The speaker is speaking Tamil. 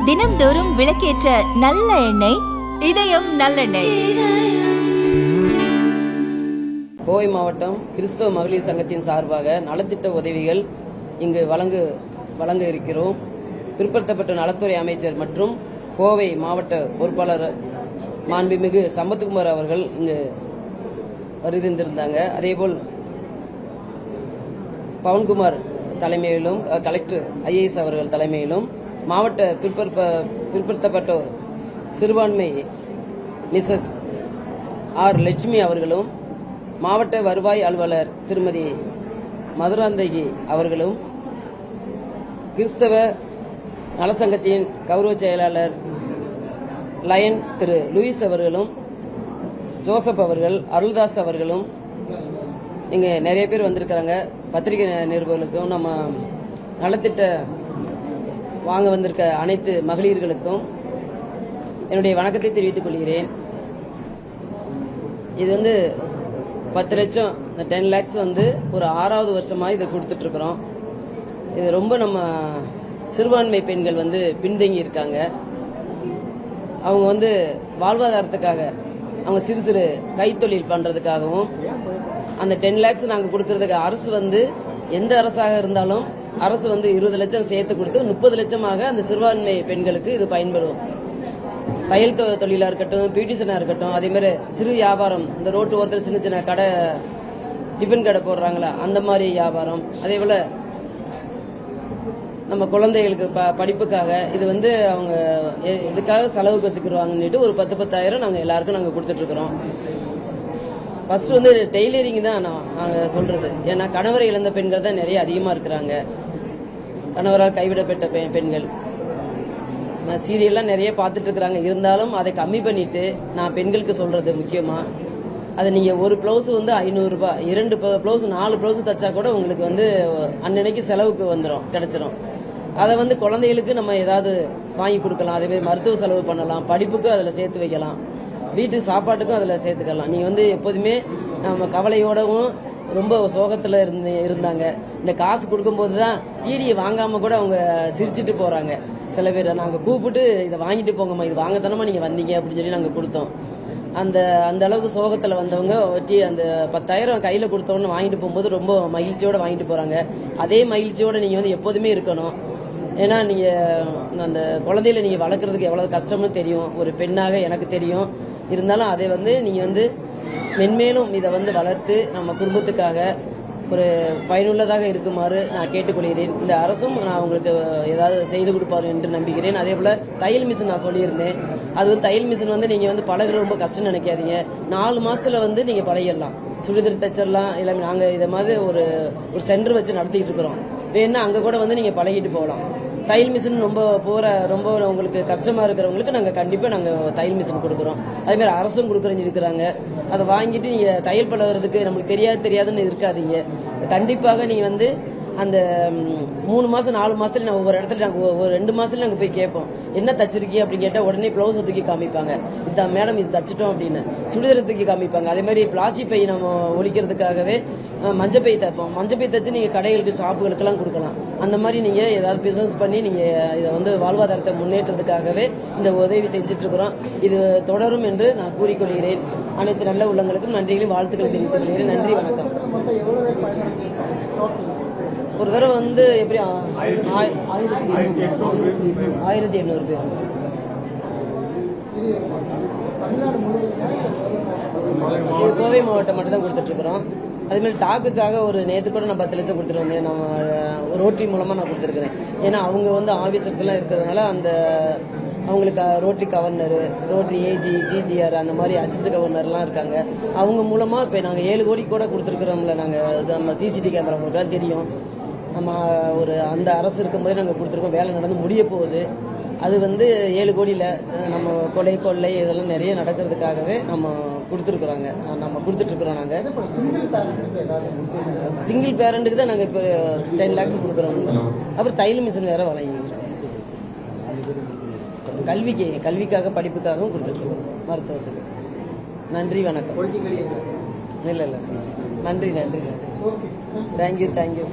தினம்தோறும் விளக்கேற்ற நல்ல எண்ணெய் இதயம் நல்லெண்ணெய். கோவை மாவட்டம் கிறிஸ்தவ மகளிர் சங்கத்தின் சார்பாக நலத்திட்ட உதவிகள் இங்கு வழங்க இருக்கிறோம். பிற்படுத்தப்பட்ட நலத்துறை அமைச்சர் மற்றும் கோவை மாவட்ட பொறுப்பாளர் மாண்புமிகு சம்பத்குமார் அவர்கள் இங்கு வருகின்றிருந்தாங்க. அதேபோல் பவன்குமார் தலைமையிலும் கலெக்டர் IAS அவர்கள் தலைமையிலும் மாவட்ட பிற்படுத்தப்பட்டோர் சிறுபான்மை மிஸ்ஸஸ் ஆர் லட்சுமி அவர்களும் மாவட்ட வருவாய் அலுவலர் திருமதி மதுராந்தகி அவர்களும் கிறிஸ்தவ நலசங்கத்தின் கௌரவ செயலாளர் லயன் திரு லூயிஸ் அவர்களும் ஜோசப் அவர்கள் அருள்தாஸ் அவர்களும் இங்கே நிறைய பேர் வந்திருக்கிறாங்க. பத்திரிகை நிருபர்களுக்கும் நம்ம நலத்திட்ட வாங்க வந்திருக்க அனைத்து மகளிர்களுக்கும் என்னுடைய வணக்கத்தை தெரிவித்துக் கொள்கிறேன். இது 10 லட்சம் 10 lakhs ஒரு 6வது வருஷமாக இதை கொடுத்துட்டு இருக்கிறோம். இது ரொம்ப நம்ம சிறுபான்மை பெண்கள் பின்தங்கி இருக்காங்க. அவங்க வாழ்வாதாரத்துக்காக அவங்க சிறு சிறு கைத்தொழில் பண்றதுக்காகவும் அந்த 10 lakhs நாங்கள் கொடுக்கறதுக்கு அரசு எந்த அரசாக இருந்தாலும் அரசு 20 லட்சம் சேர்த்து கொடுத்து 30 லட்சமாக அந்த சிறுபான்மை பெண்களுக்கு இது பயன்படும். தையல் தொழிலா இருக்கட்டும், பியூட்டிஷனா இருக்கட்டும், அதே மாதிரி சிறு வியாபாரம், இந்த ரோட்டு ஓரத்தில் சின்ன சின்ன கடை, டிஃபன் கடை போடுறாங்களா அந்த மாதிரி வியாபாரம், அதே போல நம்ம குழந்தைகளுக்கு படிப்புக்காக இது அவங்க இதுக்காக செலவுக்கு வச்சுக்கிடுவாங்கன்னு ஒரு 10,000 நாங்கள் எல்லாருக்கும் நாங்கள் கொடுத்துட்டு இருக்கிறோம். ஃபர்ஸ்ட் டெய்லரிங் தான் நாங்கள் சொல்றது. ஏன்னா கணவரை இழந்த பெண்கள் தான் நிறைய அதிகமாக இருக்கிறாங்க. கணவரால் கைவிடப்பட்ட பெண்கள் சீரியல்லாம் நிறைய பார்த்துட்டு இருக்கிறாங்க. இருந்தாலும் அதை கம்மி பண்ணிட்டு நான் பெண்களுக்கு சொல்றது முக்கியமா, அதை நீங்க ஒரு பிளவுஸ் 500 ரூபாய், 2 பிளவுஸ் 4 பிளவுஸ் தச்சா கூட உங்களுக்கு அன்னன்னைக்கு செலவுக்கு கிடைச்சிரும். அதை குழந்தைகளுக்கு நம்ம ஏதாவது வாங்கி கொடுக்கலாம். அதே மாதிரி மருத்துவ செலவு பண்ணலாம், படிப்புக்கும் அதில் சேர்த்து வைக்கலாம், வீட்டு சாப்பாட்டுக்கும் அதில் சேர்த்துக்கலாம். நீங்க எப்போதுமே நம்ம கவலையோடவும் ரொம்ப சோகத்துல இருந்தாங்க. இந்த காசு கொடுக்கும்போது தான் டிடியை வாங்காம கூட அவங்க சிரிச்சிட்டு போறாங்க. சில பேர் நாங்கள் கூப்பிட்டு இதை வாங்கிட்டு போங்கம்மா, இது வாங்கத்தானமா நீங்க வந்தீங்க அப்படின்னு சொல்லி நாங்கள் கொடுத்தோம். அந்த அளவுக்கு சோகத்துல வந்தவங்க அந்த 10,000 கையில கொடுத்தவொன்னு வாங்கிட்டு போகும்போது ரொம்ப மகிழ்ச்சியோட வாங்கிட்டு போறாங்க. அதே மகிழ்ச்சியோட நீங்க எப்போதுமே இருக்கணும். ஏன்னா நீங்க அந்த குழந்தையில நீங்க வளர்க்கறதுக்கு எவ்வளவு கஷ்டம்னு தெரியும், ஒரு பெண்ணாக எனக்கு தெரியும். இருந்தாலும் அதை நீங்க மென்மேலும் இதை வளர்த்து நம்ம குடும்பத்துக்காக ஒரு பயனுள்ளதாக இருக்குமாறு நான் கேட்டுக்கொள்கிறேன். இந்த அரசும் நான் உங்களுக்கு ஏதாவது செய்து கொடுப்பாரு என்று நம்புகிறேன். அதே போல தையல் மிஷின் நான் சொல்லியிருந்தேன். அது தையல் மிஷின் நீங்க பழகுறது ரொம்ப கஷ்டம் நினைக்காதீங்க. 4 மாசத்துல நீங்க பழகிடலாம், சுடிதார் தச்சிடலாம். எல்லாமே நாங்க இதை மாதிரி ஒரு சென்டர் வச்சு நடத்திட்டு இருக்கிறோம். வேணா அங்க கூட நீங்க பழகிட்டு போகலாம். தையல் மிஷின் ரொம்ப உங்களுக்கு கஷ்டமா இருக்கிறவங்களுக்கு நாங்க கண்டிப்பா தையல் மிஷின் கொடுக்குறோம். அதே மாதிரி அரசும் கொடுக்குறாங்க. அதை வாங்கிட்டு நீங்க தையல் பழகிறதுக்கு நம்மளுக்கு தெரியாதுன்னு இருக்காதீங்க. கண்டிப்பாக நீங்க அந்த 3 மாசம் 4 மாசத்துல நான் ஒவ்வொரு இடத்துல ஒரு 2 மாசத்துல நாங்க போய் கேட்போம், என்ன தச்சிருக்கீங்க அப்படின்னு கேட்டா உடனே பிளவுஸ் தூக்கி காமிப்பாங்க, இதான் மேடம் இது தச்சிட்டோம் அப்படின்னு. சுடிதார் தூக்கி காமிப்பாங்க. அதே மாதிரி பிளாஸ்டிக் பை நம்ம ஒழிக்கிறதுக்காகவே மஞ்சப்பை தைப்போம். மஞ்சப்பை தச்சு நீங்க கடைகளுக்கு ஷாப்புகளுக்கு எல்லாம் கொடுக்கலாம். அந்த மாதிரி நீங்க ஏதாவது பிசினஸ் பண்ணி நீங்க இதை வாழ்வாதாரத்தை முன்னேற்றத்துக்காகவே இந்த உதவி செஞ்சுட்டு இருக்கிறோம். இது தொடரும் என்று நான் கூறிக்கொள்கிறேன். அனைத்து நல்ல உள்ளங்களுக்கும் நன்றிகளையும் வாழ்த்துக்களை தெரிவித்துக் கொள்கிறேன். நன்றி, வணக்கம். ஒரு தடவை எப்படி 1800 பேர். இது கோவை மாவட்டம் மட்டும் தான் கொடுத்துட்டு இருக்கிறோம். அதே மாதிரி டாக்குக்காக ஒரு நேற்று கூட நான் 10 லட்சம் கொடுத்துட்டு வந்தேன். நம்ம ரோட்டரி மூலமா நான் கொடுத்துருக்கிறேன். ஏன்னா அவங்க ஆபீசர்ஸ் எல்லாம் இருக்கிறதுனால அவங்களுக்கு rotary governor, rotary AG, GGR அந்த மாதிரி அசிஸ்டன்ட் கவர்னர்லாம் இருக்காங்க. அவங்க மூலமா இப்போ நாங்கள் 7 கோடி கூட கொடுத்துருக்குறோம்ல. நாங்கள் நம்ம CCTV கேமரா உங்களுக்கு தெரியும். நம்ம அந்த அரசு இருக்கும்போது நாங்கள் கொடுத்துருக்கோம். வேலை நடந்து முடிய போகுது. அது 7 கோடியில் நம்ம கொள்ளை இதெல்லாம் நிறைய நடக்கிறதுக்காகவே நம்ம கொடுத்துருக்குறாங்க. நம்ம கொடுத்துட்டு இருக்கிறோம். நாங்கள் சிங்கிள் பேரண்ட்டுக்கு தான் நாங்கள் இப்போ 10 lakhs கொடுக்குறோம். அப்புறம் தையல் மிஷின் வேற வழங்கிக்கிறோம். கல்விக்காக படிப்புக்காகவும் கொடுத்துட்ருக்கோம், மருத்துவத்துக்கு. நன்றி, வணக்கம். இல்லை நன்றி. தேங்க்யூ.